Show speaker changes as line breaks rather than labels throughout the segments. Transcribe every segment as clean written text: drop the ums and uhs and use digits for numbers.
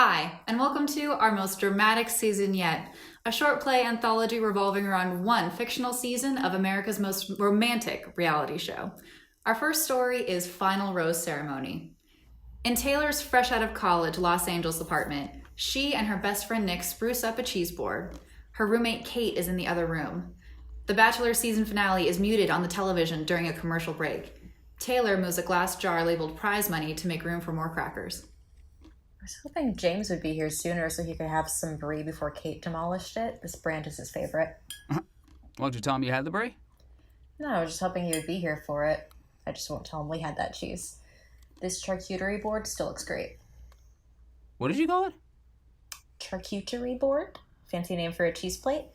Hi, and welcome to our most dramatic season yet, a short play anthology revolving around one fictional season of America's most romantic reality show. Our first story is Final Rose Ceremony. In Taylor's fresh out of college Los Angeles apartment, she and her best friend Nick spruce up a cheese board. Her roommate Kate is in the other room. The Bachelor season finale is muted on the television during a commercial break. Taylor moves a glass jar labeled prize money to make room for more crackers.
I was hoping James would be here sooner so he could have some brie before Kate demolished it. This brand is his favorite.
Won't you tell him you had the brie?
No, I was just hoping he would be here for it. I just won't tell him we had that cheese. This charcuterie board still looks great.
What did you call it?
Charcuterie board? Fancy name for a cheese plate?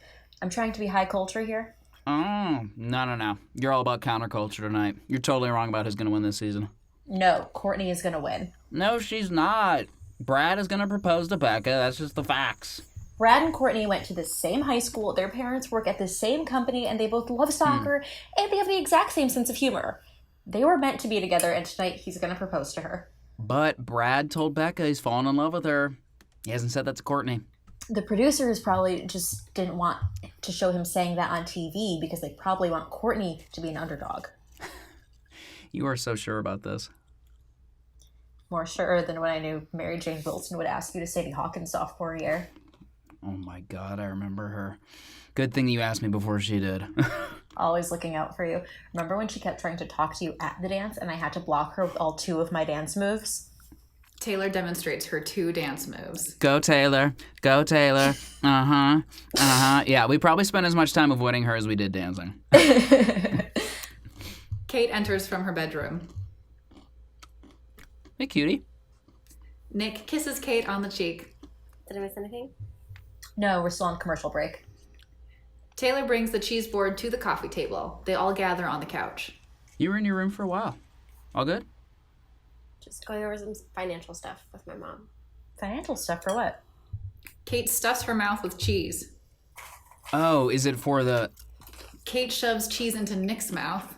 I'm trying to be high culture here.
Oh, no. You're all about counterculture tonight. You're totally wrong about who's going to win this season.
No, Courtney is going to win.
No, she's not. Brad is going to propose to Becca. That's just the facts.
Brad and Courtney went to the same high school, their parents work at the same company, and they both love soccer, and they have the exact same sense of humor. They were meant to be together, and tonight he's going to propose to her.
But Brad told Becca he's fallen in love with her. He hasn't said that to Courtney.
The producers probably just didn't want to show him saying that on TV because they probably want Courtney to be an underdog.
You are so sure about this.
More sure than when I knew Mary Jane Wilson would ask you to Sadie Hawkins' sophomore year.
Oh my God, I remember her. Good thing you asked me before she did.
Always looking out for you. Remember when she kept trying to talk to you at the dance and I had to block her with all 2 of my dance moves?
Taylor demonstrates her 2 dance moves.
Go, Taylor. Go, Taylor. Yeah, we probably spent as much time avoiding her as we did dancing.
Kate enters from her bedroom.
Hey, cutie.
Nick kisses Kate on the cheek.
Did I miss anything?
No, we're still on commercial break.
Taylor brings the cheese board to the coffee table. They all gather on the couch.
You were in your room for a while. All good?
Just going over some financial stuff with my mom.
Financial stuff for what?
Kate stuffs her mouth with cheese.
Oh, is it for the...
Kate shoves cheese into Nick's mouth.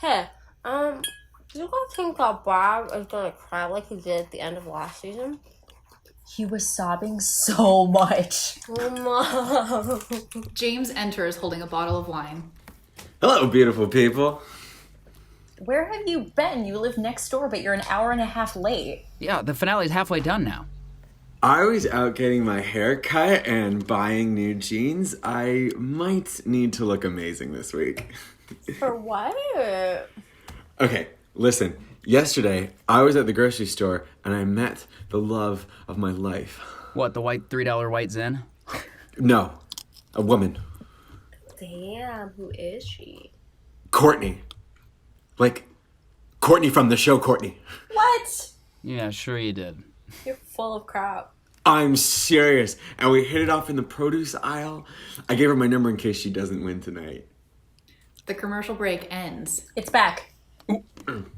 Hey, do you guys think that Bob is gonna cry like he did at the end of last season?
He was sobbing so much.
Oh, Mom.
James enters holding a bottle of wine.
Hello, beautiful people.
Where have you been? You live next door, but you're an hour and a half late.
Yeah, the finale's halfway done now.
I was out getting my hair cut and buying new jeans. I might need to look amazing this week.
For what?
Okay, listen. Yesterday, I was at the grocery store and I met the love of my life.
What, the white $3 white Zen?
No, a woman.
Damn, who is she?
Courtney. Like, Courtney from the show Courtney.
What?
Yeah, sure you did.
You're full of crap.
I'm serious. And we hit it off in the produce aisle. I gave her my number in case she doesn't win tonight.
The commercial break ends.
It's back.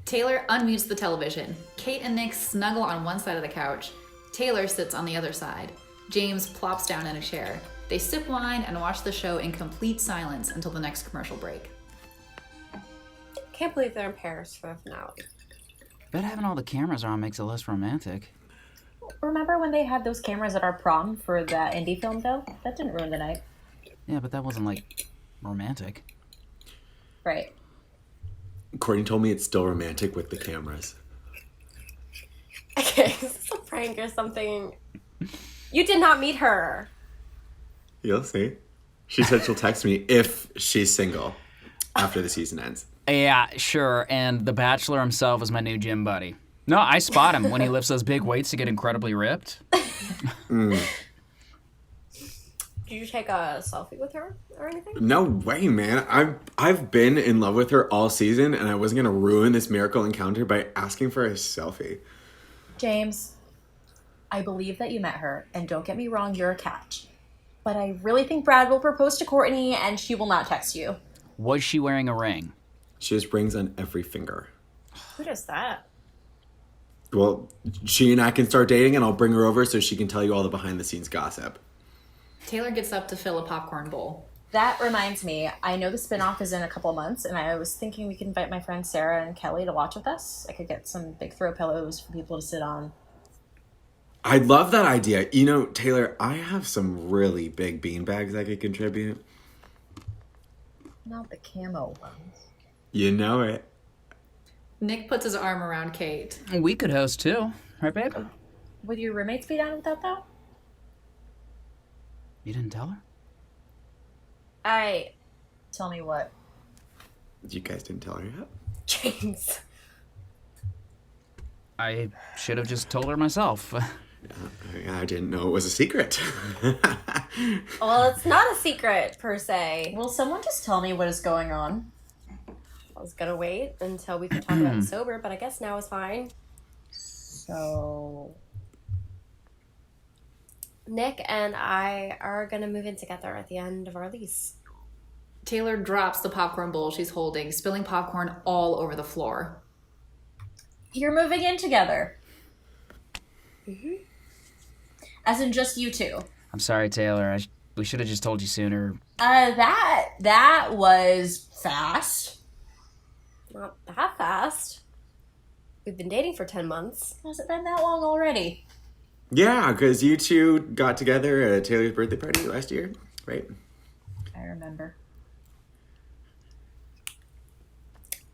Taylor unmutes the television. Kate and Nick snuggle on one side of the couch. Taylor sits on the other side. James plops down in a chair. They sip wine and watch the show in complete silence until the next commercial break.
Can't believe they're in Paris for the finale.
Bet having all the cameras on makes it less romantic.
Remember when they had those cameras at our prom for that indie film, though? That didn't ruin the night.
Yeah, but that wasn't, like, romantic.
Right.
Courtney told me it's still romantic with the cameras.
Okay, is this a prank or something? You did not meet her.
You'll see. She said she'll text me if she's single after the season ends.
Yeah, sure, and the Bachelor himself is my new gym buddy. No, I spot him when he lifts those big weights to get incredibly ripped.
Mm.
Did you take a selfie with her or anything?
No way, man. I've been in love with her all season, and I wasn't gonna ruin this miracle encounter by asking for a selfie.
James, I believe that you met her, and don't get me wrong, you're a catch. But I really think Brad will propose to Courtney, and she will not text you.
Was she wearing a ring?
She has rings on every finger.
Who does that?
Well, she and I can start dating, and I'll bring her over so she can tell you all the behind-the-scenes gossip.
Taylor gets up to fill a popcorn bowl.
That reminds me, I know the spinoff is in a couple months, and I was thinking we could invite my friends Sarah and Kelly to watch with us. I could get some big throw pillows for people to sit on.
I love that idea. You know, Taylor, I have some really big beanbags I could contribute.
Not the camo ones.
You know it.
Nick puts his arm around Kate.
We could host too, right, babe?
Would your roommates be down with that, though?
You didn't tell her?
Tell me what.
You guys didn't tell her yet?
James.
I should have just told her myself.
I didn't know it was a secret.
Well, it's not a secret, per se.
Will someone just tell me what is going on?
I was gonna wait until we could talk about it sober, but I guess now is fine.
So...
Nick and I are gonna move in together at the end of our lease.
Taylor drops the popcorn bowl she's holding, spilling popcorn all over the floor.
You're moving in together. Mm-hmm. As in just you two.
I'm sorry, Taylor. We should have just told you sooner.
That was fast.
Not that fast. We've been dating for 10 months.
Has it been that long already?
Yeah, because you two got together at Taylor's birthday party last year, right?
I remember.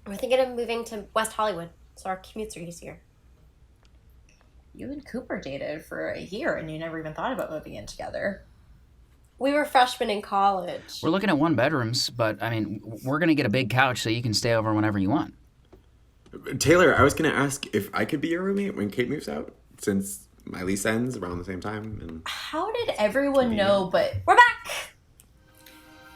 We're thinking of moving to West Hollywood, so our commutes are easier.
You and Cooper dated for a year and you never even thought about moving in together.
We were freshmen in college.
We're looking at one bedrooms, but I mean, we're gonna get a big couch so you can stay over whenever you want.
Taylor, I was going to ask if I could be your roommate when Kate moves out, since my lease ends around the same time. And
How did everyone know, but...
We're back!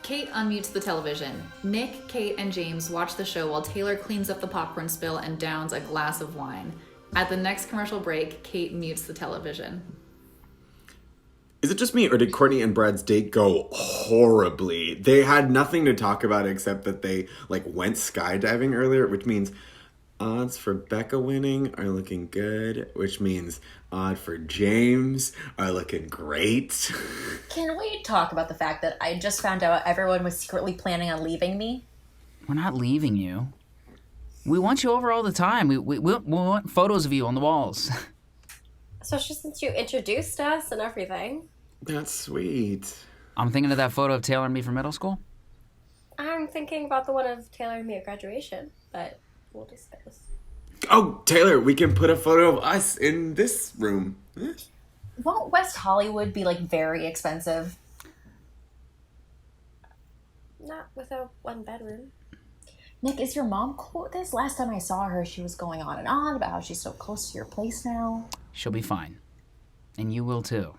Kate unmutes the television. Nick, Kate, and James watch the show while Taylor cleans up the popcorn spill and downs a glass of wine. At the next commercial break, Kate mutes the television.
is it just me, or did Courtney and Brad's date go horribly? They had nothing to talk about except that they went skydiving earlier, which means odds for Becca winning are looking good, which means odds for James are looking great.
Can we talk about the fact that I just found out everyone was secretly planning on leaving me?
We're not leaving you. We want you over all the time. We want photos of you on the walls.
Especially since you introduced us and everything.
That's sweet.
I'm thinking of that photo of Taylor and me from middle school.
I'm thinking about the one of Taylor and me at graduation, but we'll discuss.
Oh, Taylor, we can put a photo of us in this room.
Won't West Hollywood be very expensive?
Not with a one bedroom.
Nick, is your mom cool with this? Last time I saw her, she was going on and on about how she's so close to your place now.
She'll be fine. And you will too.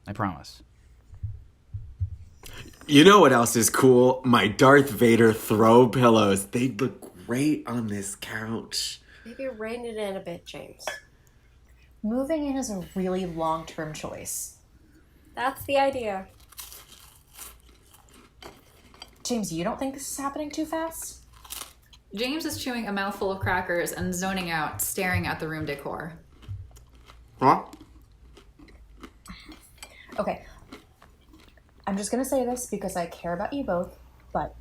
I promise.
You know what else is cool? My Darth Vader throw pillows. They'd look great on this couch.
Maybe rein it in a bit, James.
Moving in is a really long-term choice.
That's the idea.
James, you don't think this is happening too fast?
James is chewing a mouthful of crackers and zoning out, staring at the room decor.
Huh?
Okay. I'm just gonna say this because I care about you both, but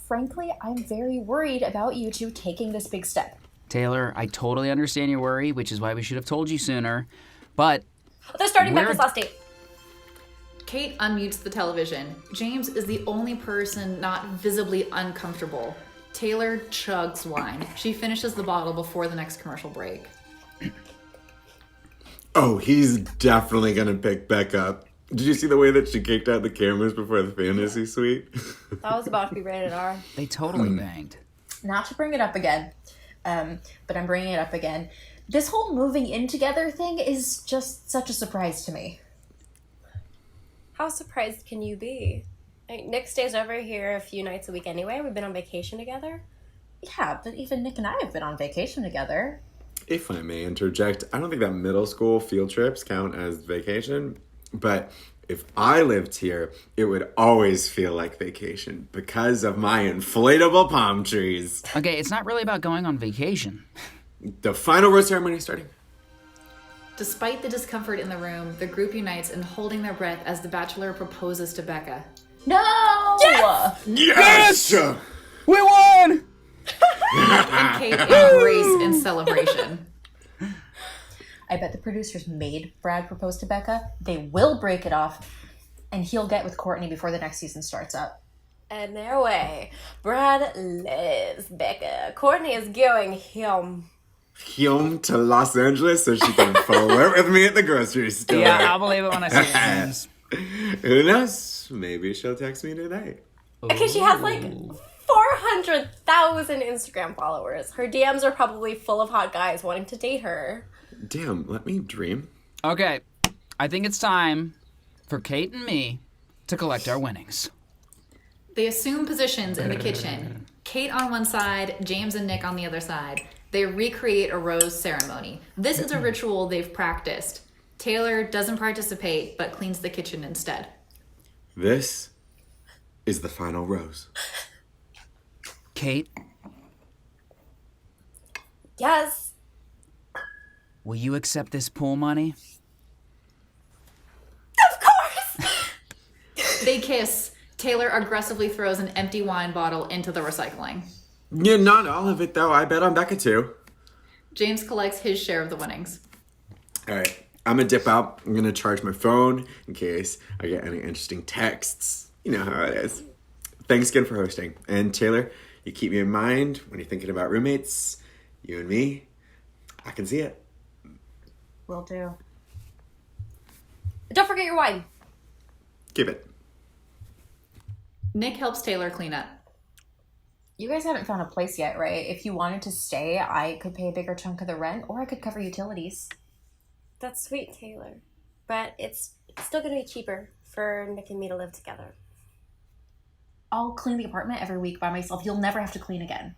frankly, I'm very worried about you two taking this big step.
Taylor, I totally understand your worry, which is why we should have told you sooner. But
They're starting back this last date.
Kate unmutes the television. James is the only person not visibly uncomfortable. Taylor chugs wine. She finishes the bottle before the next commercial break.
Oh, he's definitely gonna pick Beck up. Did you see the way that she kicked out the cameras before the fantasy suite?
That was about to be rated R.
they totally banged.
Not to bring it up again, but I'm bringing it up again. This whole moving in together thing is just such a surprise to me.
How surprised can you be? Nick stays over here a few nights a week anyway. We've been on vacation together.
Yeah, but even Nick and I have been on vacation together.
If I may interject, I don't think that middle school field trips count as vacation, but if I lived here, it would always feel like vacation because of my inflatable palm trees.
Okay, it's not really about going on vacation.
The final rose ceremony is starting.
Despite the discomfort in the room, the group unites in holding their breath as the bachelor proposes to Becca.
No!
Yes!
We won!
And Kate embrace in celebration.
I bet the producers made Brad propose to Becca. They will break it off, and he'll get with Courtney before the next season starts up.
And their way. Brad loves Becca. Courtney is going home.
Home to Los Angeles so she can flirt with me at the grocery store.
Yeah, I'll believe it when I see it. James.
Who knows? Maybe she'll text me tonight.
Because she has like 400,000 Instagram followers. Her DMs are probably full of hot guys wanting to date her.
Damn, let me dream.
Okay, I think it's time for Kate and me to collect our winnings.
They assume positions in the kitchen. Kate on one side, James and Nick on the other side. They recreate a rose ceremony. This is a ritual they've practiced. Taylor doesn't participate, but cleans the kitchen instead.
This is the final rose.
Kate,
Yes.
will you accept this pool money?
Of course.
They kiss. Taylor aggressively throws an empty wine bottle into the recycling.
Yeah, not all of it, though. I bet on Becca, too.
James collects his share of the winnings.
All right, I'm going to dip out. I'm going to charge my phone in case I get any interesting texts. You know how it is. Thanks again for hosting. And Taylor, you keep me in mind when you're thinking about roommates. You and me, I can see it.
Will do.
Don't forget your wine.
Keep it.
Nick helps Taylor clean up.
You guys haven't found a place yet, right? If you wanted to stay, I could pay a bigger chunk of the rent, or I could cover utilities.
That's sweet, Taylor. But it's still going to be cheaper for Nick and me to live together.
I'll clean the apartment every week by myself. You'll never have to clean again.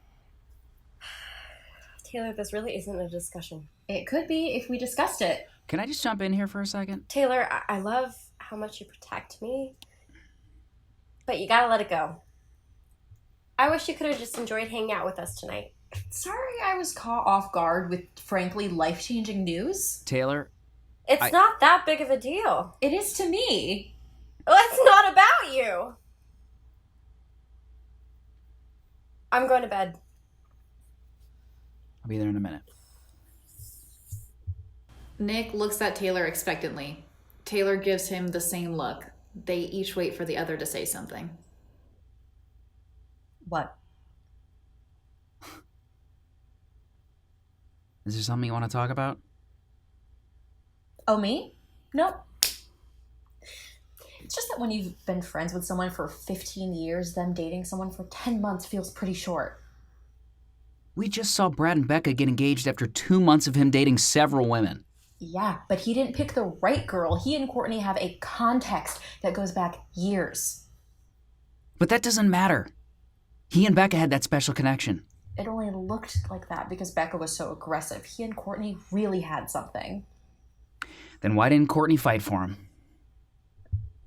Taylor, this really isn't a discussion.
It could be if we discussed it.
Can I just jump in here for a second?
Taylor, I love how much you protect me, but you gotta let it go. I wish you could have just enjoyed hanging out with us tonight.
Sorry I was caught off guard with, frankly, life-changing news.
Taylor,
It's not that big of a deal.
It is to me.
Well, it's not about you. I'm going to bed.
I'll be there in a minute.
Nick looks at Taylor expectantly. Taylor gives him the same look. They each wait for the other to say something.
What?
Is there something you want to talk about?
Oh, me? Nope. It's just that when you've been friends with someone for 15 years, them dating someone for 10 months feels pretty short.
We just saw Brad and Becca get engaged after 2 months of him dating several women.
Yeah, but he didn't pick the right girl. He and Courtney have a context that goes back years.
But that doesn't matter. He and Becca had that special connection.
It only looked like that because Becca was so aggressive. He and Courtney really had something.
Then why didn't Courtney fight for him?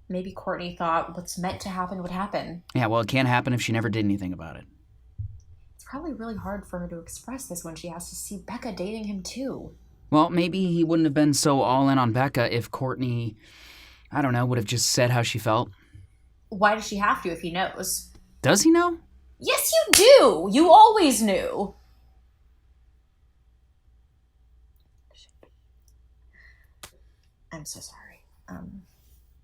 Maybe Courtney thought what's meant to happen would happen.
Yeah, well, it can't happen if she never did anything about it.
It's probably really hard for her to express this when she has to see Becca dating him too.
Well, maybe he wouldn't have been so all in on Becca if Courtney, I don't know, would have just said how she felt.
Why does she have to if he knows?
Does he know?
Yes, you do! You always knew! I'm so sorry.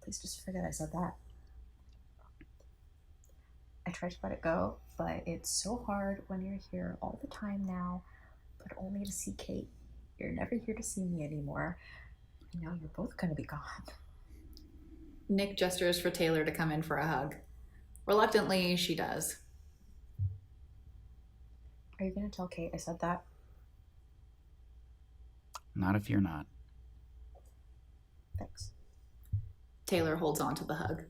Please just forget I said that. I tried to let it go, but it's so hard when you're here all the time now, but only to see Kate. You're never here to see me anymore. And now you're both gonna be gone.
Nick gestures for Taylor to come in for a hug. Reluctantly, she does.
Are you gonna tell Kate I said that?
Not if you're not.
Thanks.
Taylor holds on to the hug.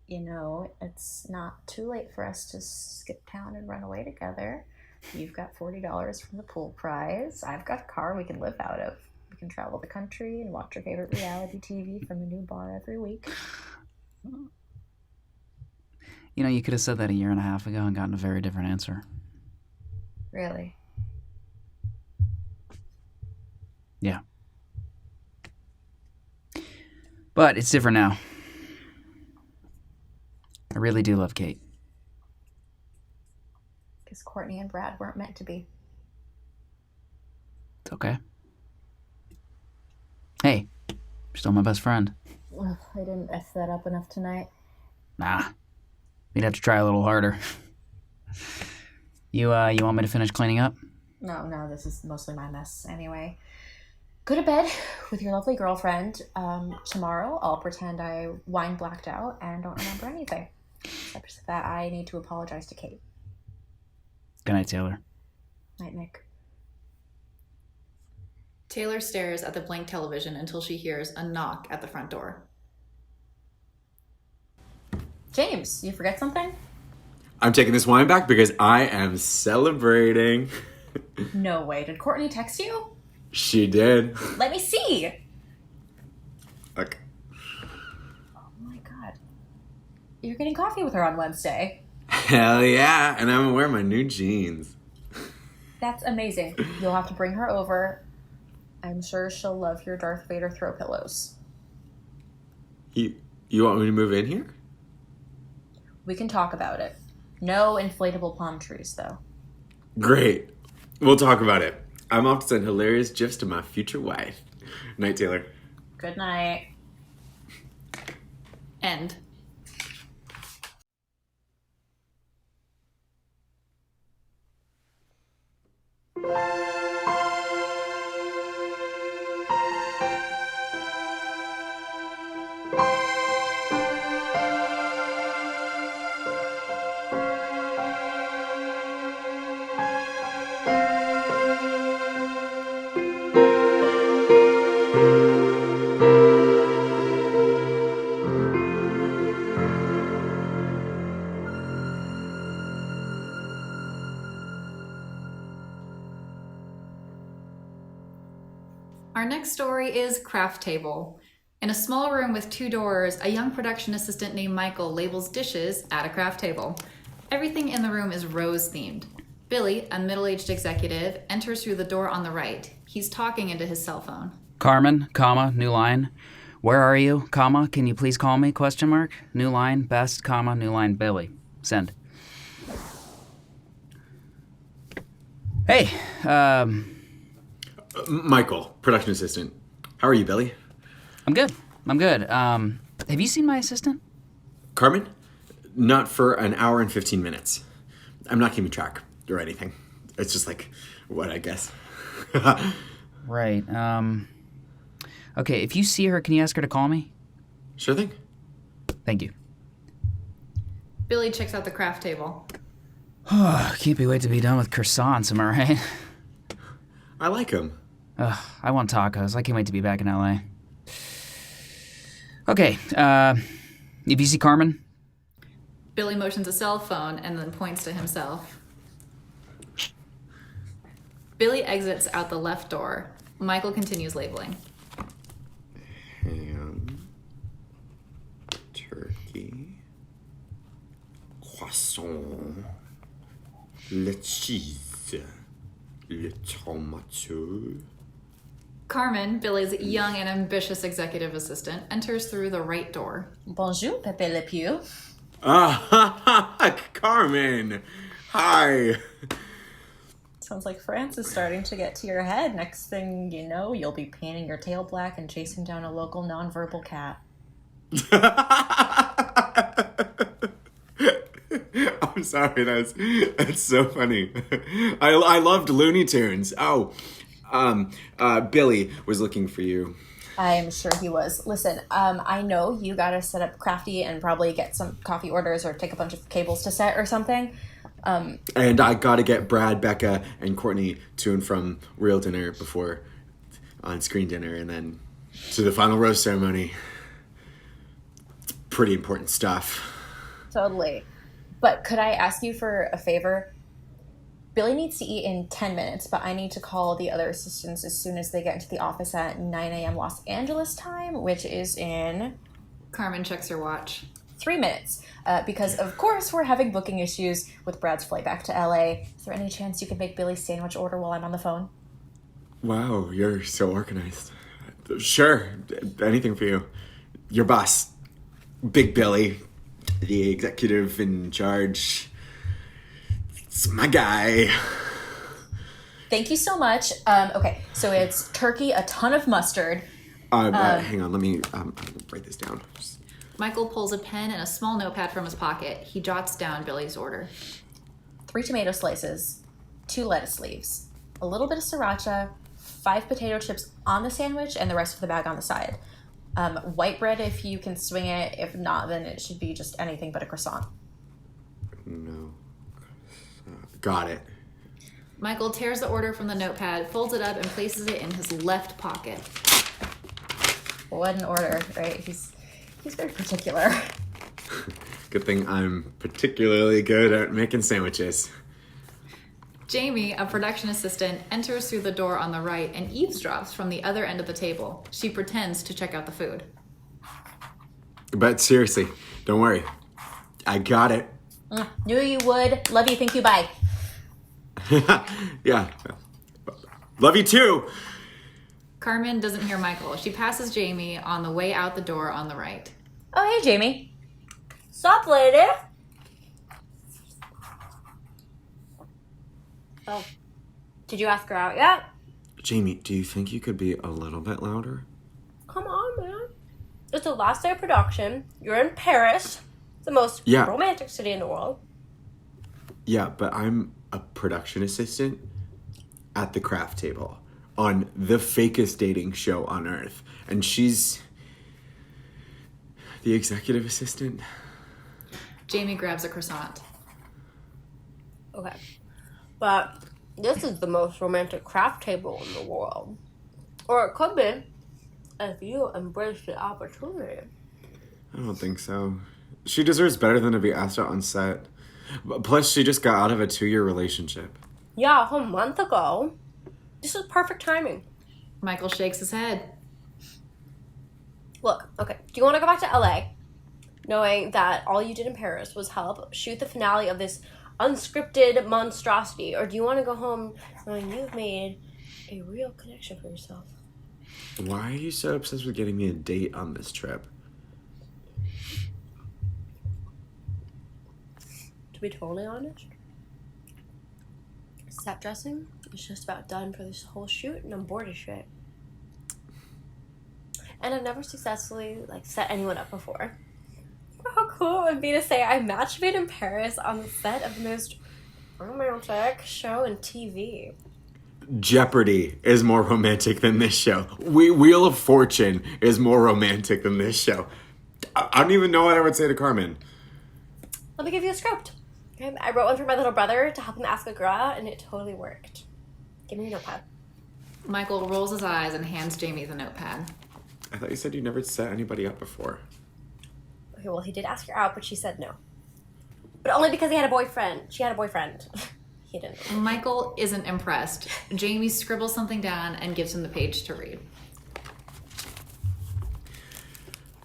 You know, it's not too late for us to skip town and run away together. You've got $40 from the pool prize. I've got a car we can live out of. We can travel the country and watch our favorite reality TV from a new bar every week.
You know, you could have said that a year and a half ago and gotten a very different answer.
Really?
Yeah. But it's different now. I really do love Kate.
Because Courtney and Brad weren't meant to be.
It's okay. Hey, you're still my best friend.
Ugh, I didn't F that up enough tonight.
Nah, we'd have to try a little harder. You want me to finish cleaning up?
No, this is mostly my mess anyway. Go to bed with your lovely girlfriend. Tomorrow I'll pretend I wine blacked out and don't remember anything. Except that I need to apologize to Kate.
Good night, Taylor.
Night, Nick.
Taylor stares at the blank television until she hears a knock at the front door.
James, you forget something?
I'm taking this wine back because I am celebrating.
No way. Did Courtney text you?
She did.
Let me see.
Okay.
Oh my god. You're getting coffee with her on Wednesday.
Hell yeah, and I'm gonna wear my new jeans.
That's amazing. You'll have to bring her over. I'm sure she'll love your Darth Vader throw pillows.
You want me to move in here?
We can talk about it. No inflatable palm trees, though.
Great. We'll talk about it. I'm off to send hilarious gifs to my future wife. Night, Taylor.
Good night.
End. Our next story is Craft Table. In a small room with 2 doors, a young production assistant named Michael labels dishes at a craft table. Everything in the room is rose-themed. Billy, a middle-aged executive, enters through the door on the right. He's talking into his cell phone.
Carmen, comma, new line. Where are you, comma, can you please call me, question mark. New line, best, comma, new line, Billy. Send. Hey,
Michael, production assistant. How are you, Billy?
I'm good. Have you seen my assistant?
Carmen? Not for an hour and 15 minutes. I'm not keeping track or anything. It's just like, what, I guess.
Right, okay, if you see her, can you ask her to call me?
Sure thing.
Thank you.
Billy checks out the craft table.
Can't be wait to be done with croissants, am I right?
I like him.
I want tacos. I can't wait to be back in LA. Okay, if you see Carmen?
Billy motions a cell phone and then points to himself. Billy exits out the left door. Michael continues labeling.
Ham, turkey, croissant, le cheese, le tomato.
Carmen, Billy's young and ambitious executive assistant, enters through the right door.
Bonjour, Pepe Le Pew.
Ah, Carmen. Hi.
Sounds like France is starting to get to your head. Next thing you know, you'll be painting your tail black and chasing down a local nonverbal cat.
I'm sorry, that's so funny. I loved Looney Tunes. Oh, Billy was looking for you.
I'm sure he was. Listen, I know you gotta set up Crafty and probably get some coffee orders or take a bunch of cables to set or something.
And I gotta get Brad, Becca, and Courtney to and from real dinner before on-screen dinner, and then to the final rose ceremony. It's pretty important stuff.
Totally. But could I ask you for a favor? Billy needs to eat in 10 minutes, but I need to call the other assistants as soon as they get into the office at 9 a.m. Los Angeles time, which is in
Carmen checks her watch.
3 minutes. Because, of course, we're having booking issues with Brad's flight back to LA. Is there any chance you could make Billy's sandwich order while I'm on the phone?
Wow, you're so organized. Sure, anything for you. Your boss, Big Billy, the executive in charge. It's my guy.
Thank you so much. Okay, so it's turkey, a ton of mustard.
Hang on, let me write this down.
Michael pulls a pen and a small notepad from his pocket. He jots down Billy's order.
3 tomato slices, 2 lettuce leaves, a little bit of sriracha, 5 potato chips on the sandwich, and the rest of the bag on the side. White bread if you can swing it. If not, then it should be just anything but a croissant.
No. Got it.
Michael tears the order from the notepad, folds it up, and places it in his left pocket.
What an order, right? He's very particular.
Good thing I'm particularly good at making sandwiches.
Jamie, a production assistant, enters through the door on the right and eavesdrops from the other end of the table. She pretends to check out the food.
But seriously, don't worry. I got it.
Knew you would. Love you. Thank you. Bye.
Yeah. Love you too.
Carmen doesn't hear Michael. She passes Jamie on the way out the door on the right.
Oh, hey, Jamie.
Sup, lady? Oh. Did you ask her out yet?
Jamie, do you think you could be a little bit louder?
Come on, man. It's the last day of production. You're in Paris, the most
Yeah.
romantic city in the world.
Yeah, but I'm a production assistant at the craft table on the fakest dating show on earth. And she's the executive assistant.
Jamie grabs a croissant.
Okay. But this is the most romantic craft table in the world. Or it could be if you embrace the opportunity.
I don't think so. She deserves better than to be asked out on set. Plus, she just got out of a 2-year relationship.
Yeah, a month ago. This is perfect timing.
Michael shakes his head.
Look, okay, do you want to go back to LA knowing that all you did in Paris was help shoot the finale of this unscripted monstrosity? Or do you want to go home knowing you've made a real connection for yourself?
Why are you so obsessed with getting me a date on this trip?
To be totally honest, set dressing is just about done for this whole shoot, and I'm bored as shit. And I've never successfully set anyone up before. How cool it would be to say I match made in Paris on the set of the most romantic show in TV.
Jeopardy is more romantic than this show. Wheel of Fortune is more romantic than this show. I don't even know what I would say to Carmen.
Let me give you a script. Okay? I wrote one for my little brother to help him ask a girl out, and it totally worked. Give me your notepad.
Michael rolls his eyes and hands Jamie the notepad.
I thought you said you never set anybody up before.
Okay, well, he did ask her out, but she said no. But only because he had a boyfriend. She had a boyfriend. He didn't.
Michael isn't impressed. Jamie scribbles something down and gives him the page to read.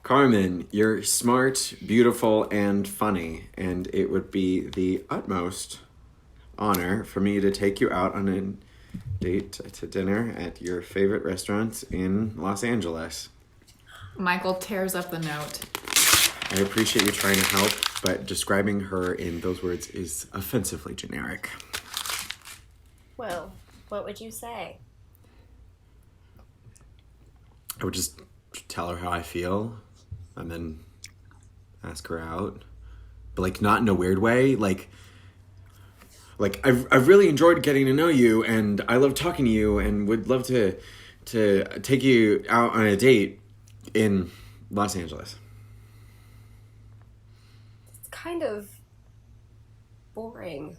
Carmen, you're smart, beautiful, and funny, and it would be the utmost honor for me to take you out on a date to dinner at your favorite restaurant in Los Angeles.
Michael tears up the note.
I appreciate you trying to help, but describing her in those words is offensively generic.
Well, what would you say?
I would just tell her how I feel and then ask her out. But not in a weird way. I've really enjoyed getting to know you, and I love talking to you, and would love to take you out on a date in Los Angeles.
It's kind of boring.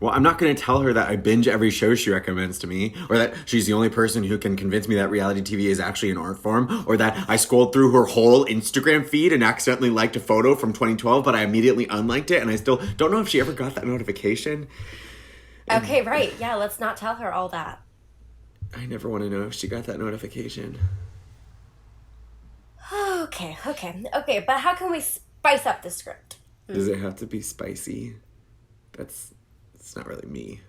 Well, I'm not going to tell her that I binge every show she recommends to me, or that she's the only person who can convince me that reality TV is actually an art form, or that I scrolled through her whole Instagram feed and accidentally liked a photo from 2012, but I immediately unliked it, and I still don't know if she ever got that notification.
Okay, right. Yeah, let's not tell her all that.
I never want to know if she got that notification.
Okay, but how can we spice up the script?
Does it have to be spicy? It's not really me.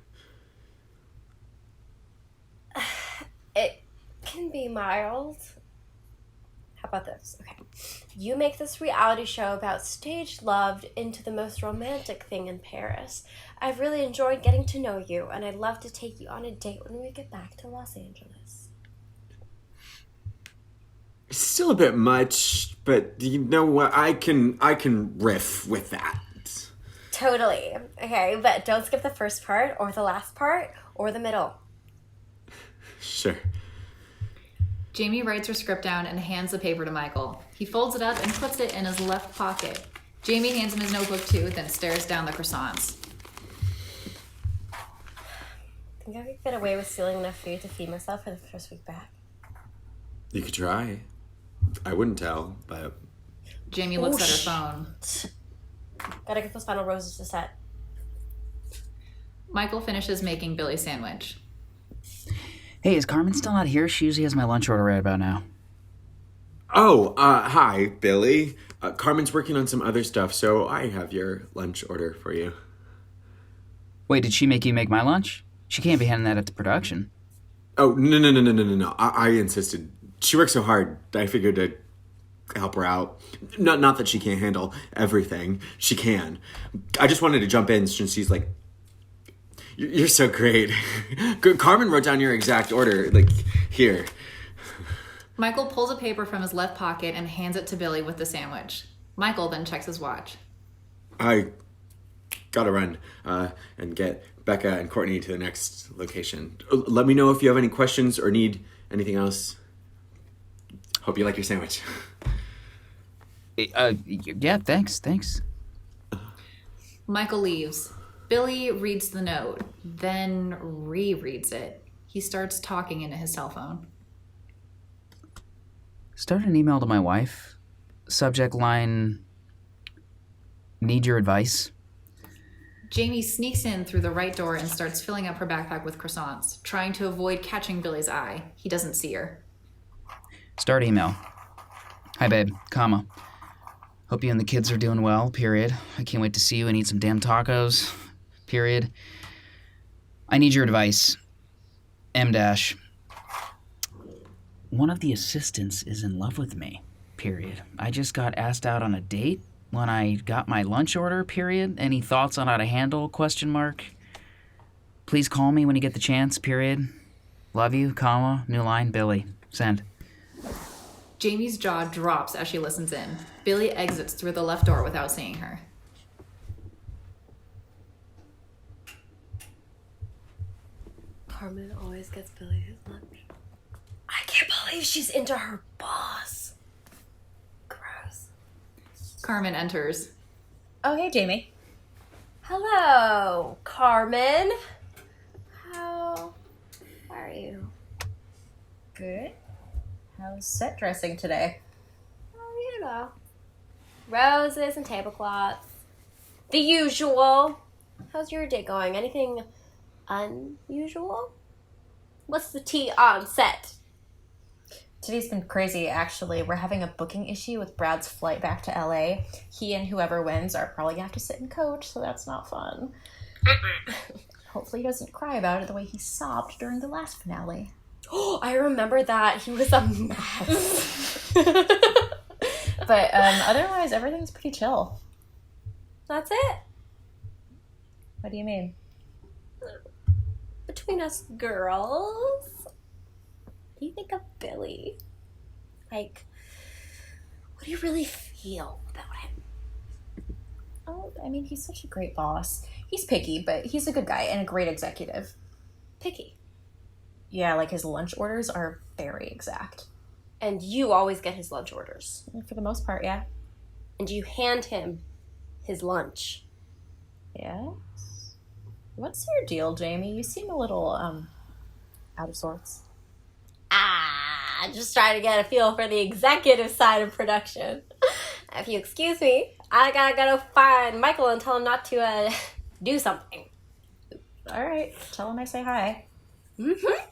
It can be mild. How about this? Okay. You make this reality show about stage love into the most romantic thing in Paris. I've really enjoyed getting to know you, and I'd love to take you on a date when we get back to Los Angeles.
Still a bit much, but you know what? I can riff with that.
Totally. Okay, but don't skip the first part, or the last part, or the middle.
Sure.
Jamie writes her script down and hands the paper to Michael. He folds it up and puts it in his left pocket. Jamie hands him his notebook too, then stares down the croissants.
Think I could get away with stealing enough food to feed myself for the first week back?
You could try. I wouldn't tell, but...
Jamie looks at her phone.
Gotta get those final roses to set.
Michael finishes making Billy's sandwich.
Hey, is Carmen still not here? She usually has my lunch order right about now.
Oh, hi, Billy. Carmen's working on some other stuff, so I have your lunch order for you.
Wait, did she make you make my lunch? She can't be handing that up to production.
Oh, no. I insisted. She works so hard, I figured to help her out. Not that she can't handle everything. She can. I just wanted to jump in since she's like, you're so great. Carmen wrote down your exact order, like, here.
Michael pulls a paper from his left pocket and hands it to Billy with the sandwich. Michael then checks his watch.
I gotta run and get Becca and Courtney to the next location. Let me know if you have any questions or need anything else. Hope you like your sandwich.
Yeah, thanks.
Michael leaves. Billy reads the note, then rereads it. He starts talking into his cell phone.
Start an email to my wife. Subject line, need your advice.
Jamie sneaks in through the right door and starts filling up her backpack with croissants, trying to avoid catching Billy's eye. He doesn't see her.
Start email. Hi, babe, comma. Hope you and the kids are doing well, period. I can't wait to see you and eat some damn tacos, period. I need your advice. M dash. One of the assistants is in love with me, period. I just got asked out on a date when I got my lunch order, period. Any thoughts on how to handle, question mark? Please call me when you get the chance, period. Love you, comma, new line, Billy. Send.
Jamie's jaw drops as she listens in. Billy exits through the left door without seeing her.
Carmen always gets Billy his lunch. I can't believe she's into her boss. Gross.
Carmen enters.
Oh, hey, Jamie.
Hello, Carmen. How are you?
Good. How's set dressing today?
Oh, you know. Roses and tablecloths. The usual. How's your day going? Anything unusual? What's the tea on set?
Today's been crazy, actually. We're having a booking issue with Brad's flight back to LA. He and whoever wins are probably gonna have to sit in coach, so that's not fun. Hopefully he doesn't cry about it the way he sobbed during the last finale.
Oh, I remember that. He was a mess.
But otherwise, everything's pretty chill.
That's it.
What do you mean?
Between us girls, what do you think of Billy? Like, what do you really feel about him?
Oh, I mean, he's such a great boss. He's picky, but he's a good guy and a great executive.
Picky.
Yeah, like his lunch orders are very exact.
And you always get his lunch orders.
For the most part, yeah.
And you hand him his lunch.
Yes? What's your deal, Jamie? You seem a little, out of sorts.
Just trying to get a feel for the executive side of production. If you excuse me, I gotta go find Michael and tell him not to, do something.
All right, tell him I say hi.
Mm-hmm.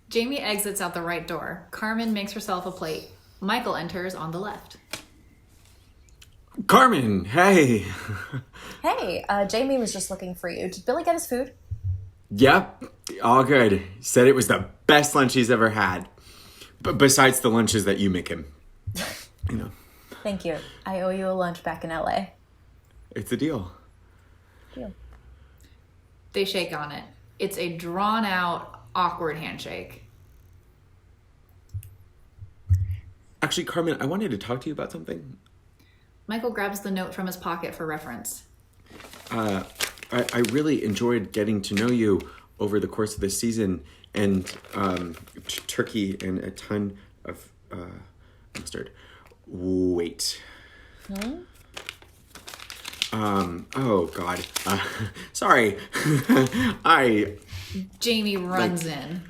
Jamie exits out the right door. Carmen makes herself a plate. Michael enters on the left.
Carmen, hey.
Hey, Jamie was just looking for you. Did Billy get his food?
Yep, all good. Said it was the best lunch he's ever had. But besides the lunches that you make him. You know.
Thank you. I owe you a lunch back in LA.
It's a deal.
Deal.
They shake on it. It's a drawn out, awkward handshake.
Actually, Carmen, I wanted to talk to you about something.
Michael grabs the note from his pocket for reference.
I really enjoyed getting to know you over the course of this season, and turkey and a ton of mustard. Wait. Oh God. Sorry.
Jamie runs in.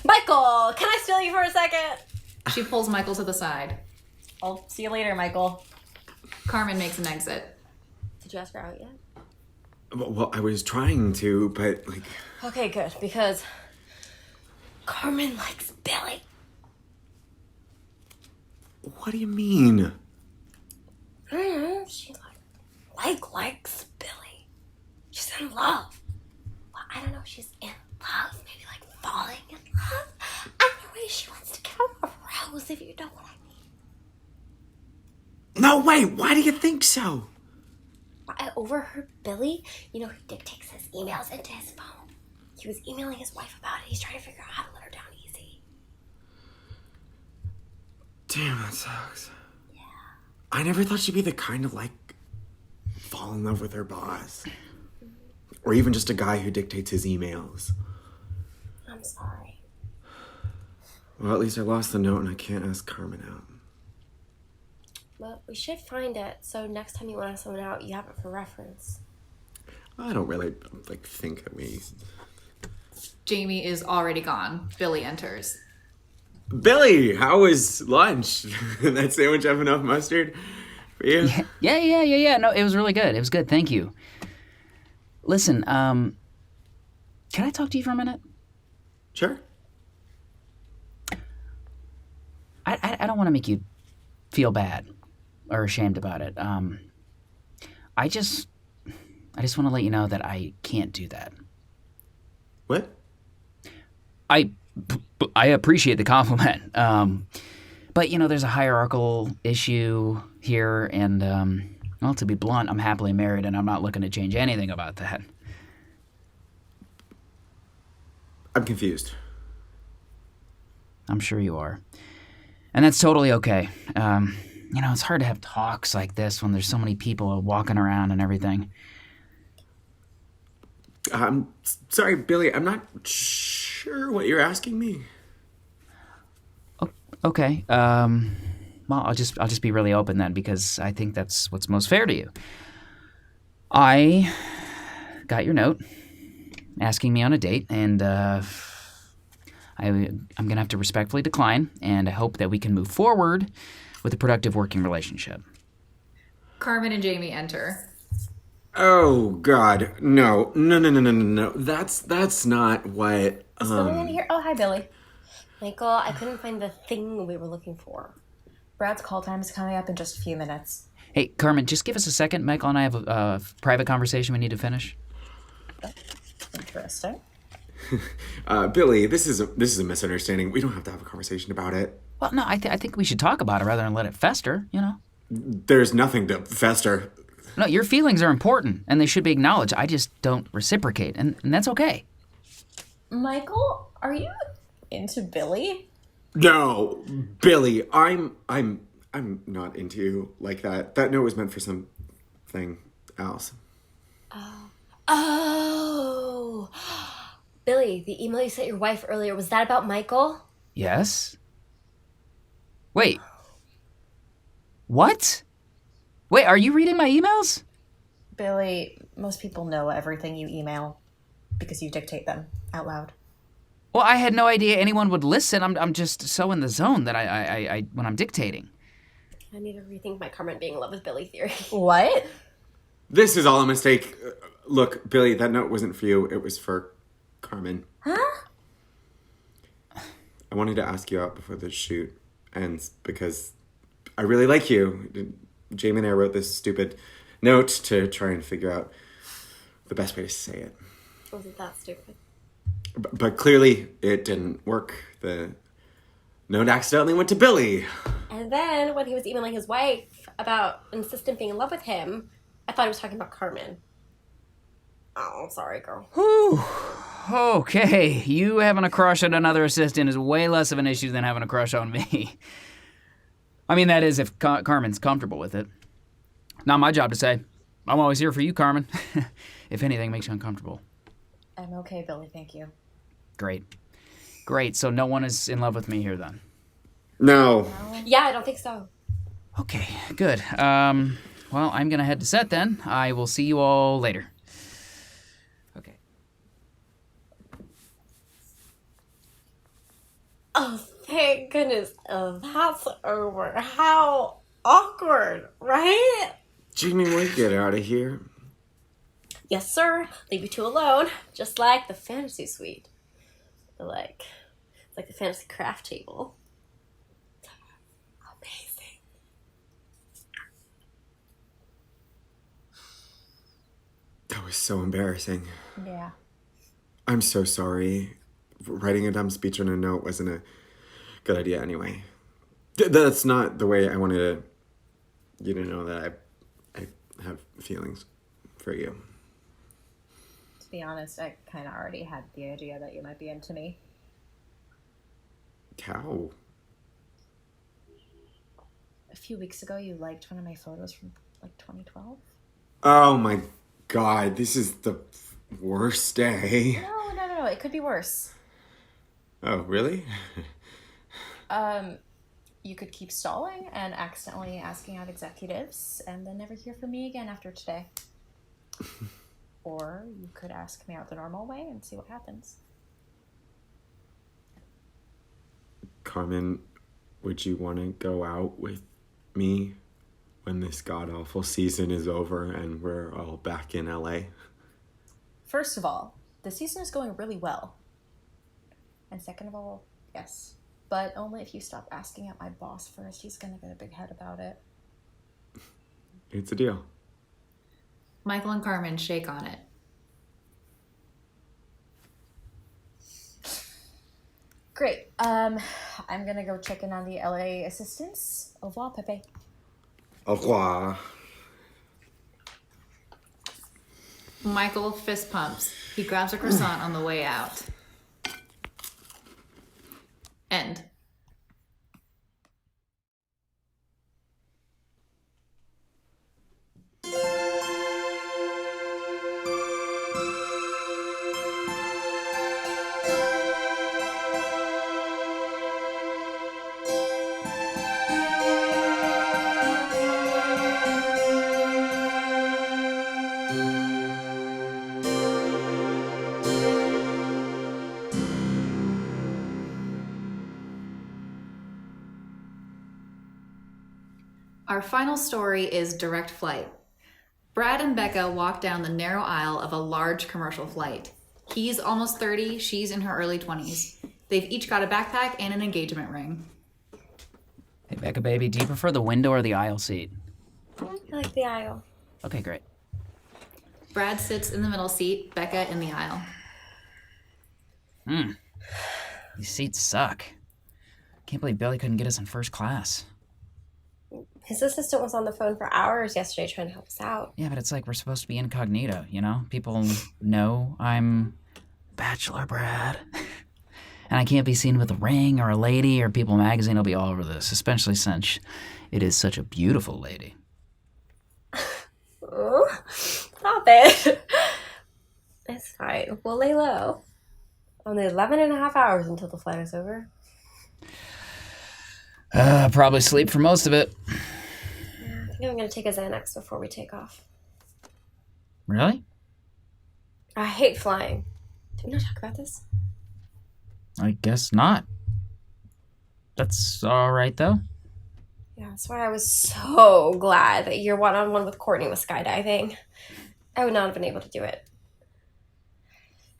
Michael, can I steal you for a second?
She pulls Michael to the side.
I'll see you later, Michael.
Carmen makes an exit.
Did you ask her out yet?
Well, I was trying to, but like.
Okay, good, because Carmen likes Billy.
What do you mean?
She likes Billy. She's in love. Well, I don't know if she's in love. Maybe like falling in love. Anyway, she wants to give him a rose, if you know what I mean.
No way! Why do you think so?
I overheard Billy. You know, he dictates his emails into his phone. He was emailing his wife about it. He's trying to figure out how to let her down easy.
Damn, that sucks. Yeah. I never thought she'd be the kind of, like, fall in love with her boss. Or even just a guy who dictates his emails.
I'm sorry.
Well, at least I lost the note and I can't ask Carmen out.
Well, we should find it, so next time you want to ask someone out, you have it for reference.
I don't really, like, think that we...
Jamie is already gone. Billy enters.
Billy, how was lunch? That sandwich have enough mustard for you?
Yeah. No, it was really good. It was good. Thank you. Listen, can I talk to you for a minute?
Sure.
I don't want to make you feel bad or ashamed about it. I just want to let you know that I can't do that.
What?
I appreciate the compliment. But, you know, there's a hierarchical issue here, and, well, to be blunt, I'm happily married, and I'm not looking to change anything about that.
I'm confused.
I'm sure you are. And that's totally okay. You know, it's hard to have talks like this when there's so many people walking around and everything.
I'm sorry, Billy, I'm not sure what you're asking me.
Okay. Well, I'll just be really open then, because I think that's what's most fair to you. I got your note asking me on a date, and I'm gonna have to respectfully decline, and I hope that we can move forward with a productive working relationship.
Carmen and Jamie enter.
Oh God, no. That's not what.
What's going on here? Oh, hi, Billy.
Michael, I couldn't find the thing we were looking for.
Brad's call time is coming up in just a few minutes.
Hey, Carmen, just give us a second. Michael and I have a private conversation we need to finish.
Interesting.
Billy, this is a misunderstanding. We don't have to have a conversation about it.
Well, no, I think we should talk about it rather than let it fester, you know?
There's nothing to fester.
No, your feelings are important, and they should be acknowledged. I just don't reciprocate, and that's okay.
Michael, are you into Billy?
No, Billy, I'm not into you like that. That note was meant for something else.
Oh. Billy, the email you sent your wife earlier, was that about Michael?
Yes? Wait. What? Wait, are you reading my emails?
Billy, most people know everything you email because you dictate them out loud.
Well, I had no idea anyone would listen. I'm just so in the zone that I when I'm dictating.
I need to rethink my Carmen being in love with Billy theory.
What?
This is all a mistake. Look, Billy, that note wasn't for you. It was for Carmen.
Huh?
I wanted to ask you out before the shoot, and because I really like you. Jamie and I wrote this stupid note to try and figure out the best way to say it.
Wasn't that stupid?
But clearly, it didn't work. The note accidentally went to Billy.
And And then when he was emailing his wife about insistent being in love with him, I thought he was talking about Carmen. Oh, sorry, girl.
Whew. Okay, you having a crush on another assistant is way less of an issue than having a crush on me. I mean, that is if Carmen's comfortable with it. Not my job to say. I'm always here for you, Carmen. If anything makes you uncomfortable.
I'm okay, Billy, thank you.
Great. Great, so no one is in love with me here then.
No.
Yeah, I don't think so.
Okay, good. Well, I'm gonna head to set then. I will see you all later. Okay.
Oh, thank goodness. Oh, that's over. How awkward, right?
Jimmy, we get out of here.
Yes, sir. Leave you two alone. Just like the fantasy suite. It's like the fantasy craft table. Amazing.
That was so embarrassing.
Yeah.
I'm so sorry. Writing a dumb speech on a note wasn't a good idea anyway. That's not the way I wanted you to know that I have feelings for you.
To be honest, I kind of already had the idea that you might be into me.
How?
A few weeks ago, you liked one of my photos from, 2012?
Oh my god, this is the worst day.
No. It could be worse.
Oh, really?
You could keep stalling and accidentally asking out executives and then never hear from me again after today. Or you could ask me out the normal way and see what happens.
Carmen, would you want to go out with me when this god-awful season is over and we're all back in LA?
First of all, the season is going really well. And second of all, yes. But only if you stop asking out my boss first. He's gonna get a big head about it.
It's a deal.
Michael and Carmen shake on it.
Great. I'm gonna go check in on the LA assistants. Au revoir, Pepe.
Au revoir.
Michael fist pumps. He grabs a croissant on the way out. End. Our final story is direct flight. Brad and Becca walk down the narrow aisle of a large commercial flight. He's almost 30, she's in her early 20s. They've each got a backpack and an engagement ring.
Hey, Becca, baby, do you prefer the window or the aisle seat?
I like the aisle.
Okay, great.
Brad sits in the middle seat, Becca in the aisle.
These seats suck. Can't believe Billy couldn't get us in first class.
His assistant was on the phone for hours yesterday trying to help us out.
Yeah, but it's like we're supposed to be incognito, you know? People know I'm Bachelor Brad. And I can't be seen with a ring or a lady, or People magazine will be all over this, especially since it is such a beautiful lady.
Oh, stop it. It's fine. We'll lay low. Only 11 and a half hours until the flight is over.
Probably sleep for most of it.
Yeah, I think I'm going to take a Xanax before we take off.
Really?
I hate flying. Did we not talk about this?
I guess not. That's all right, though.
Yeah, that's why I was so glad that your one-on-one with Courtney was skydiving. I would not have been able to do it.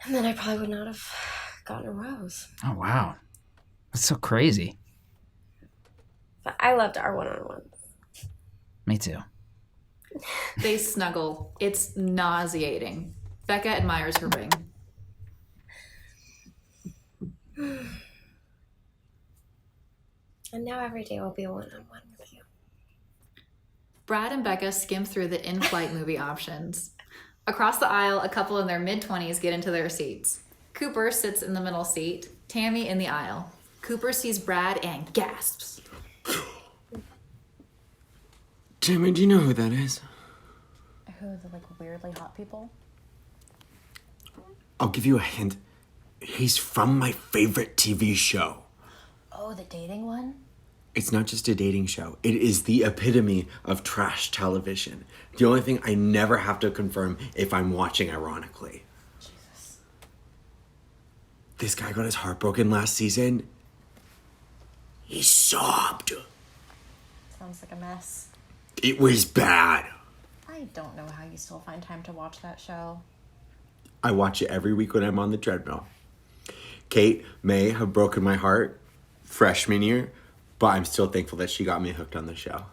And then I probably would not have gotten a rose.
Oh, wow. That's so crazy.
But I loved our one-on-one.
Me too.
They snuggle. It's nauseating. Becca admires her ring.
And now every day will be one-on-one with you.
Brad and Becca skim through the in-flight movie options. Across the aisle, a couple in their mid-20s get into their seats. Cooper sits in the middle seat, Tammy in the aisle. Cooper sees Brad and gasps.
Tammy, do you know who that is?
Who, the like weirdly hot people?
I'll give you a hint. He's from my favorite TV show.
Oh, the dating one?
It's not just a dating show. It is the epitome of trash television. The only thing I never have to confirm if I'm watching ironically.
Jesus.
This guy got his heart broken last season. He sobbed.
Sounds like a mess.
It was bad.
I don't know how you still find time to watch that show.
I watch it every week when I'm on the treadmill. Kate may have broken my heart freshman year, but I'm still thankful that she got me hooked on the show.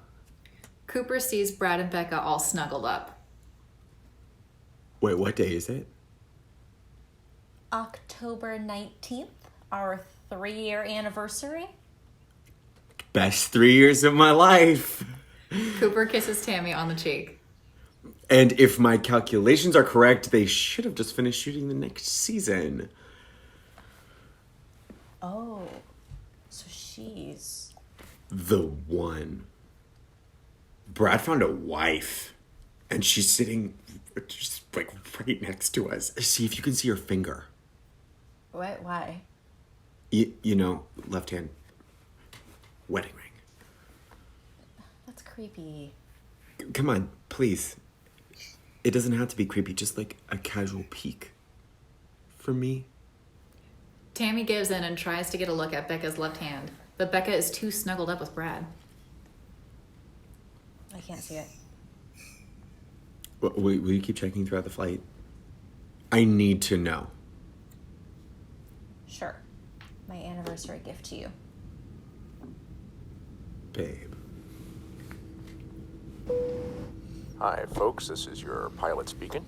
Cooper sees Brad and Becca all snuggled up.
Wait, what day is it?
October 19th, our 3-year anniversary.
Best 3 years of my life.
Cooper kisses Tammy on the cheek.
And if my calculations are correct, they should have just finished shooting the next season.
Oh, so she's...
The one. Brad found a wife. And she's sitting just like right next to us. See if you can see her finger.
What? Why?
You know, left hand. Wedding ring.
That's creepy.
Come on, please. It doesn't have to be creepy, just like a casual peek. For me.
Tammy gives in and tries to get a look at Becca's left hand, but Becca is too snuggled up with Brad.
I can't see it.
Will you keep checking throughout the flight? I need to know.
Sure. My anniversary gift to you.
Babe.
Hi, folks. This is your pilot speaking.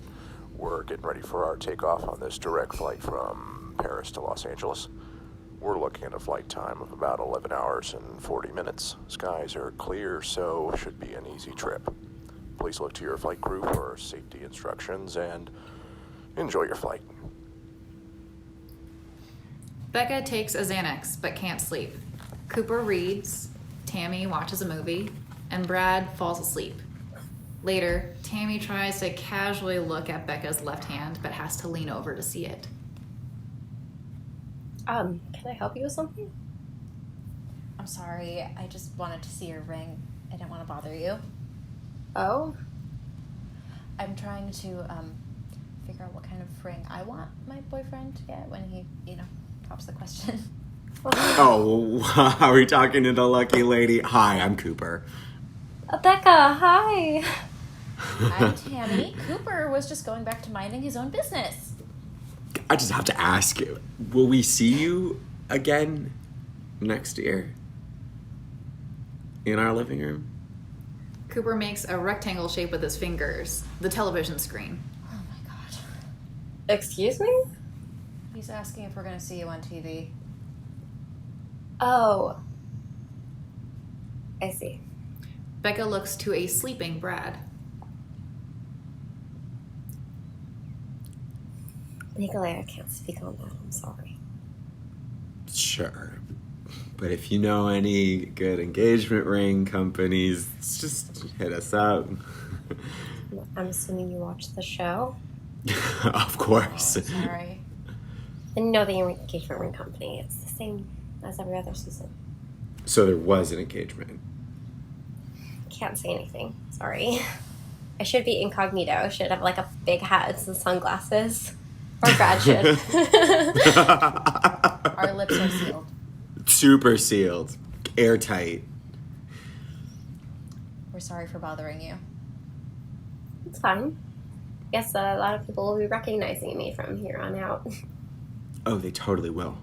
We're getting ready for our takeoff on this direct flight from Paris to Los Angeles. We're looking at a flight time of about 11 hours and 40 minutes. Skies are clear, so should be an easy trip. Please look to your flight crew for safety instructions and enjoy your flight.
Becca takes a Xanax but can't sleep. Cooper reads, Tammy watches a movie, and Brad falls asleep. Later, Tammy tries to casually look at Becca's left hand but has to lean over to see it.
Can I help you with something?
I'm sorry. I just wanted to see your ring. I didn't want to bother you.
Oh?
I'm trying to figure out what kind of ring I want my boyfriend to get when he, pops the question.
Oh, are we talking to the lucky lady? Hi, I'm Cooper.
Becca, hi.
I'm Tammy. Cooper was just going back to minding his own business.
I just have to ask you, will we see you again next year? In our living room?
Cooper makes a rectangle shape with his fingers, the television screen.
Oh my god.
Excuse me?
He's asking if we're going to see you on TV.
Oh. I see.
Becca looks to a sleeping Brad.
Legally, I can't speak on that. I'm sorry.
Sure. But if you know any good engagement ring companies, just hit us up.
I'm assuming you watched the show.
Of course.
Sorry.
And you know the engagement ring company. It's the same as every other season.
So there was an engagement.
Can't say anything. Sorry. I should be incognito. Should have like a big hat and some sunglasses. Or Brad should.
Our lips are sealed.
Super sealed. Airtight.
We're sorry for bothering you.
It's fine. Guess a lot of people will be recognizing me from here on out.
Oh, they totally will.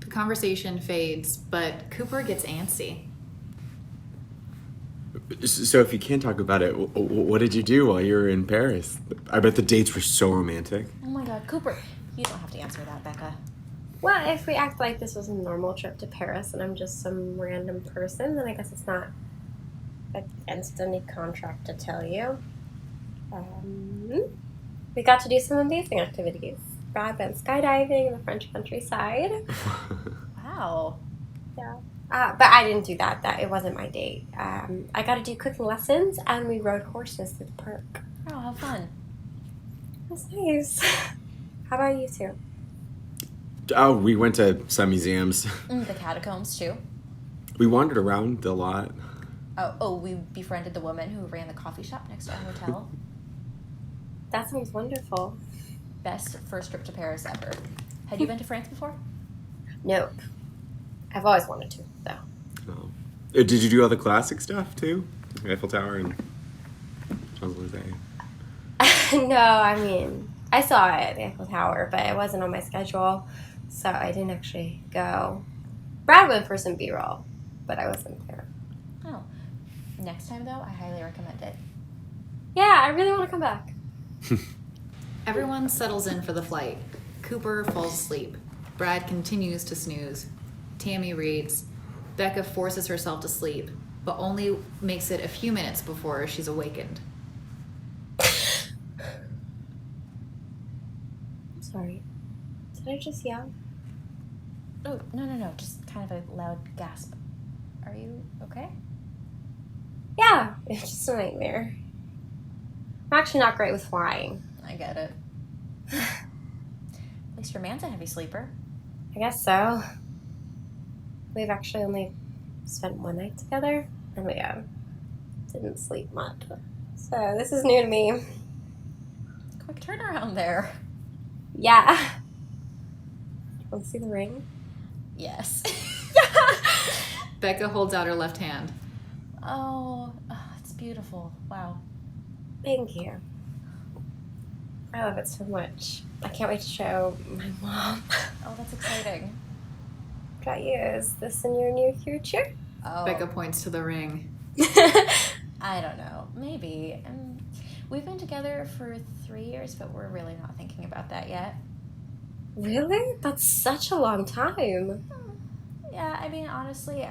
The conversation fades, but Cooper gets antsy.
So if you can't talk about it, what did you do while you were in Paris? I bet the dates were so romantic.
Oh my god, Cooper. You don't have to answer that, Becca.
Well, if we act like this was a normal trip to Paris and I'm just some random person, then I guess it's not against any contract to tell you. We got to do some amazing activities. Brad went skydiving in the French countryside.
Wow.
Yeah. But I didn't do that. It wasn't my date. I got to do cooking lessons, and we rode horses through the park.
Oh, how fun.
That's nice. How about you two?
Oh, we went to some museums.
The catacombs, too.
We wandered around a lot.
Oh, we befriended the woman who ran the coffee shop next to our hotel.
That sounds wonderful.
Best first trip to Paris ever. Had you been to France before?
Nope. I've always wanted to, though.
Oh. Did you do all the classic stuff too? Eiffel Tower and Champs-Elysees.
No, I mean, I saw it at the Eiffel Tower, but it wasn't on my schedule, so I didn't actually go. Brad went for some B-roll, but I wasn't there.
Oh. Next time, though, I highly recommend it.
Yeah, I really want to come back.
Everyone settles in for the flight. Cooper falls asleep. Brad continues to snooze. Tammy reads. Becca forces herself to sleep, but only makes it a few minutes before she's awakened.
I'm sorry. Did I just yell?
Oh, no. Just kind of a loud gasp. Are you okay?
Yeah, it's just a nightmare. I'm actually not great with flying.
I get it. At least your man's a heavy sleeper.
I guess so. We've actually only spent one night together, and we didn't sleep much. So this is new to me.
Quick turnaround there.
Yeah. Want to see the ring?
Yes.
Becca holds out her left hand.
Oh, it's beautiful. Wow.
Thank you. I love it so much. I can't wait to show my mom.
Oh, that's exciting.
Got you. Is this in your near future?
Oh.
Becca points to the ring.
I don't know. Maybe. We've been together for 3 years, but we're really not thinking about that yet.
Really? That's such a long time.
Yeah, I mean, honestly,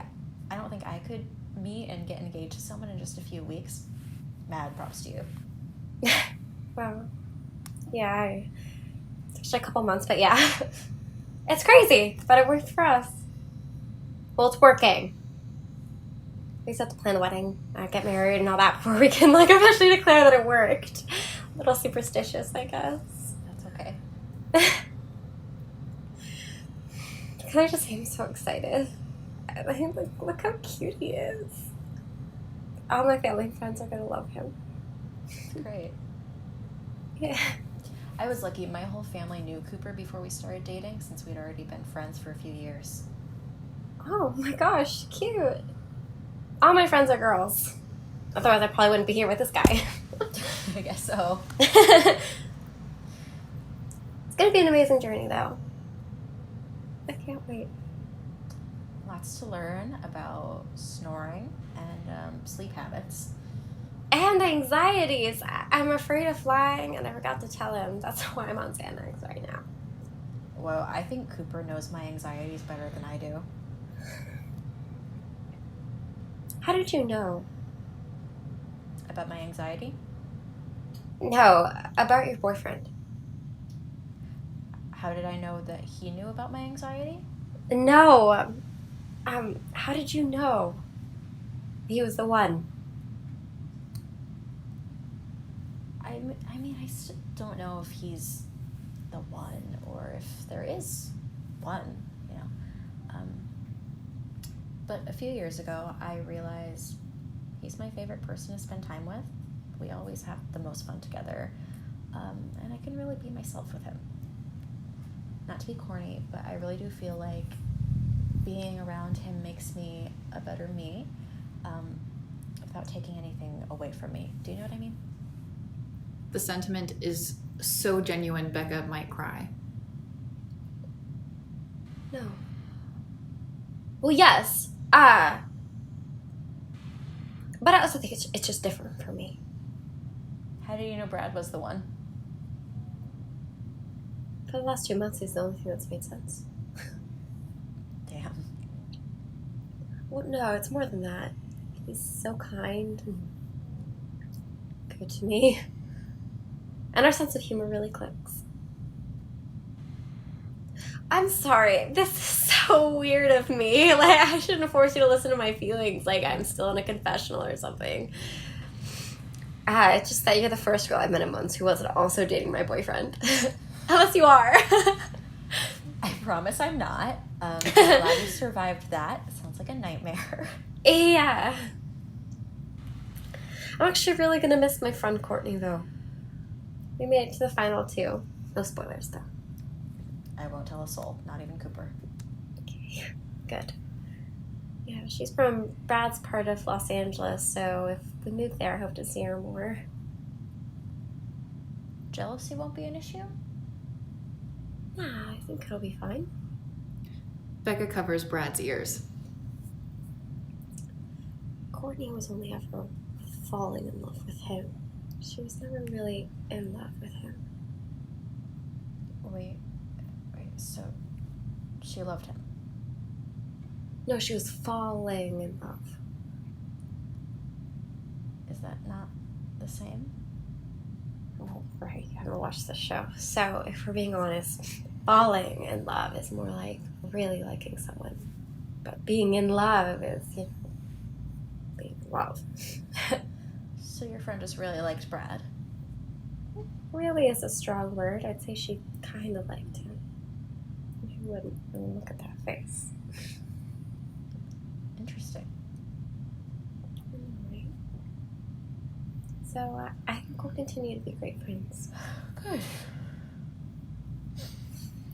I don't think I could meet and get engaged to someone in just a few weeks. Mad props to you.
Wow. Yeah, just a couple months, but yeah. It's crazy, but it worked for us. Well, it's working. We just have to plan a wedding, get married and all that before we can officially declare that it worked. A little superstitious, I guess.
That's okay.
Can I just say I'm so excited? Look how cute he is. All my family and friends are gonna love him.
Great.
Yeah.
I was lucky. My whole family knew Cooper before we started dating, since we'd already been friends for a few years.
Oh my gosh, cute. All my friends are girls. Otherwise, I probably wouldn't be here with this guy.
I guess so.
It's gonna be an amazing journey, though. I can't wait.
Lots to learn about snoring and sleep habits.
And anxieties. I'm afraid of flying. I never got to tell him. That's why I'm on Xanax right now.
Well, I think Cooper knows my anxieties better than I do.
How did you know?
About my anxiety?
No, about your boyfriend.
How did I know that he knew about my anxiety?
No. How did you know? He was the one.
I mean, I still don't know if he's the one or if there is one, you know. But a few years ago, I realized he's my favorite person to spend time with. We always have the most fun together, and I can really be myself with him. Not to be corny, but I really do feel like being around him makes me a better me, without taking anything away from me. Do you know what I mean?
The sentiment is so genuine, Becca might cry.
No. Well, yes. But I also think it's just different for me.
How did you know Brad was the one?
For the last 2 months, he's the only thing that's made sense. Well, no, it's more than that. He's so kind and good to me. And our sense of humor really clicks. I'm sorry. This is so weird of me. Like, I shouldn't force you to listen to my feelings like I'm still in a confessional or something. It's just that you're the first girl I've met in months who wasn't also dating my boyfriend. Unless you are.
I promise I'm not. I'm glad you survived that. It sounds like a nightmare.
Yeah. I'm actually really gonna miss my friend Courtney, though. We made it to the final 2. No spoilers, though.
I won't tell a soul, not even Cooper.
Okay, good. Yeah, she's from Brad's part of Los Angeles, so if we move there, I hope to see her more.
Jealousy won't be an issue?
Nah, I think it'll be fine.
Becca covers Brad's ears.
Courtney was only ever falling in love with him. She was never really in love with him.
Wait, so she loved him?
No, she was falling in love.
Is that not the same?
Oh, right, you haven't watched the show. So, if we're being honest, falling in love is more like really liking someone. But being in love is, being in love.
So your friend just really liked Brad?
Really is a strong word. I'd say she kind of liked him. You wouldn't. I mean, look at that face.
Interesting.
Anyway. So, I think we'll continue to be great friends.
Good.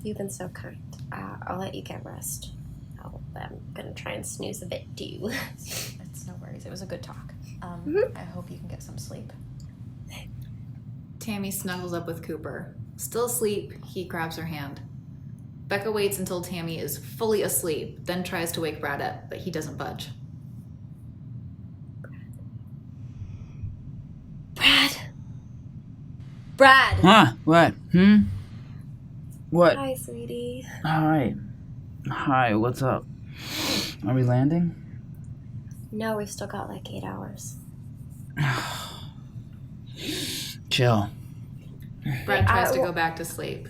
You've been so kind. I'll let you get rest. I'm gonna try and snooze a bit too.
It's no worries. It was a good talk.
Mhm.
I hope you can get some sleep.
Tammy snuggles up with Cooper. Still asleep, he grabs her hand. Becca waits until Tammy is fully asleep, then tries to wake Brad up, but he doesn't budge.
Brad!
Huh? What? What?
Hi, sweetie.
Hi. Hi, what's up? Are we landing?
No, we've still got like 8 hours.
Chill.
Brad tries to go back to sleep.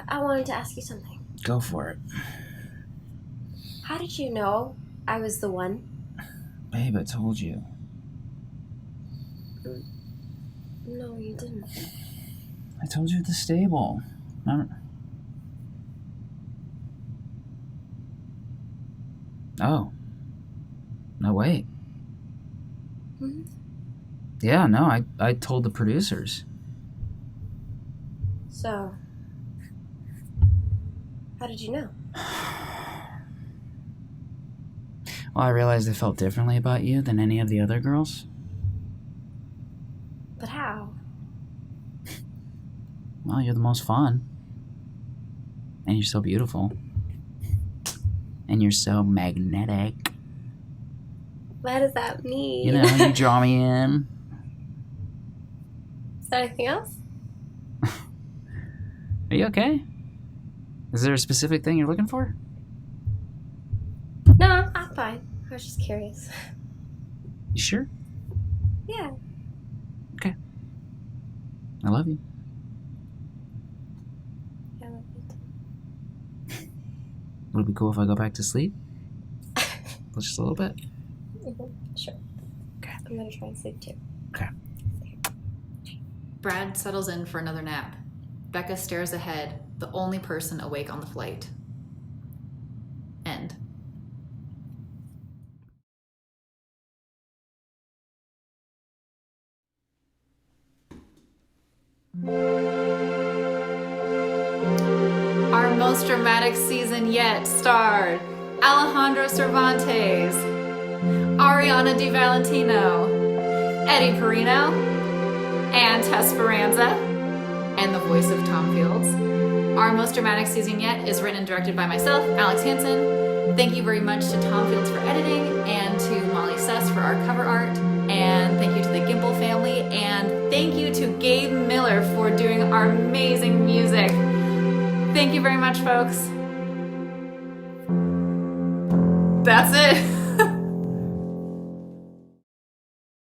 I wanted to ask you something.
Go for it.
How did you know I was the one?
Babe, I told you.
No, you didn't.
I told you at the stable. Oh. No, wait.
Hmm?
Yeah, no, I told the producers.
So, how did you know?
Well, I realized I felt differently about you than any of the other girls.
But how?
Well, you're the most fun. And you're so beautiful. And you're so magnetic.
What does that mean?
You know, you draw me in.
Is there anything else?
Are you okay? Is there a specific thing you're looking for?
No, I'm fine. I was just curious.
You sure?
Yeah.
Okay. I love you.
I love you too.
Would it be cool if I go back to sleep? Just a little bit?
Sure.
Okay.
I'm gonna try and sleep too.
Okay.
Brad settles in for another nap. Becca stares ahead, the only person awake on the flight. End. Our most dramatic season yet starred Alejandro Cervantes, Ariana Di Valentino, Eddie Perino, Anne Tesperanza, and the voice of Tom Fields. Our most dramatic season yet is written and directed by myself, Alex Hanson. Thank you very much to Tom Fields for editing, and to Molly Suss for our cover art, and thank you to the Gimple family, and thank you to Gabe Miller for doing our amazing music. Thank you very much, folks. That's it.